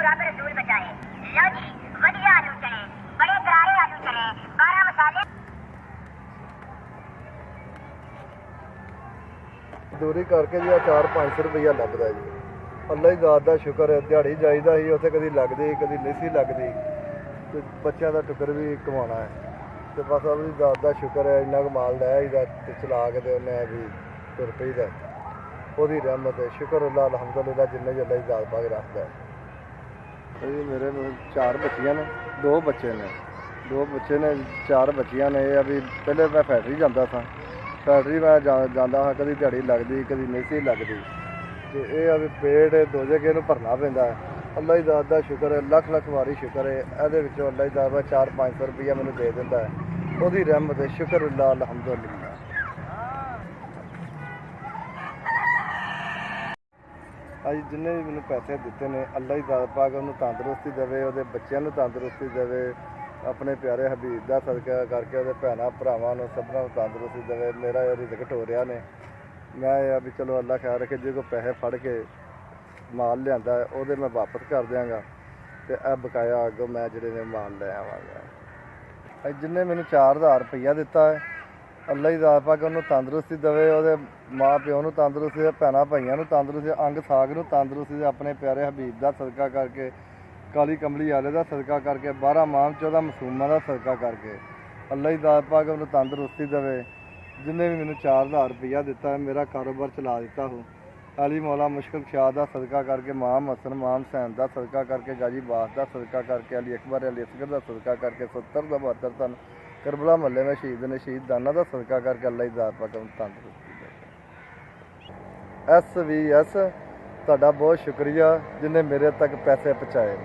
रब रसूल बचाए। लो जी वधिया आलू चने, बड़े करारे आलू चने, 12 मसाले। दूरी करके जी 400-500 रुपया लगता जी। अल्लाह ही दात का शुक्र है, दिहाड़ी जाइदा ही उत्थे कदी लगदी कदी नहीं सी लगदी ते बच्चों का टुकर भी कमाना है तो बस अपनी दात का शुक्र है। इन्ना क माल लै आईदा ते चला के ते उन्हें भी तुर पईदा। ਉਹਦੀ रहमत है, शुक्र अल्लाह अलहमदुलिल्लाह जिन्ने जी अल्लाह की दात पा के रखता है। जी मेरे 4 बच्चियां ने, 2 बच्चे ने, 2 बच्चे ने, 4 बच्चियां ने। अभी पहले मैं फैक्ट्री जाता था, फैक्ट्री मैं जाता हाँ, कभी दिहाड़ी लगती कभी नहीं सी लगती तो ये अभी पेट दो जगह भरना पैंदा है। अल्लाह की दात का शुक्र है, लख लख वारी शुक्र है। ये अल्लाह की दात 400-500 रुपया मैंने दे दिंदा है, ਉਹਦੀ रहमत है, शुक्र अल्लाह अलहमदुलिल्लाह। ਅੱਜ जिन्हें भी मैंने पैसे दिते ने अल्लाह ही दात पा के उन्होंने तंदुरुस्ती देवे, ਉਹਦੇ ਬੱਚਿਆਂ ਨੂੰ तंदुरुस्ती देवे, अपने प्यारे हबीब का सदका करके ਉਹਦੇ भैनों भरावां ਨੂੰ सबना तंदुरुस्ती देवे। मेरा रिज़्क टोरिया ने, मैं अभी चलो अल्लाह ख्याल रखे जो कोई पैसे फड़ के माल लिया ਉਹਦੇ मैं वापस कर देंगा तो यह बकाया अगों मैं ਜਿਹੜੇ ने माल ले आवांगा। ਅੱਜ जिन्हें मैंने 4000 रुपया दिता है अल्लाह ही दात पा के ਉਹਨੂੰ तंदुरुस्ती देवे, ਉਹਦੇ माँ प्यो ਨੂੰ तंदुरुस्ती दे, भैनों भाइयों ਨੂੰ तंदुरुस्ती, अंग साग ਨੂੰ तंदुरुस्ती दे, अपने प्यारे हबीब का सदका करके, काली कमली वाले का सदका करके, 12 माह 14 मासूमां का सदका करके अल्लाह ही दात पा के ਉਹਨੂੰ तंदुरुस्ती देवे। जिन्हें भी मैंने 4000 रुपया दिता है, मेरा कारोबार चला दिता हो। अली मौला मुश्किल शाह का सदका करके, माम हसन माम हुसैन का सदका करके, गाजी बास का सदका करके, अली अकबर अली असगर का सदका करके, 70 का 72 तन करबला महल्ले में शहीद ने शहीद दाना का सदका करके अल्लाह ही दात पाक तंदुरुस्ती दे। SVS ਤੁਹਾਡਾ बहुत शुक्रिया जिन्हें मेरे तक पैसे पहुँचाए।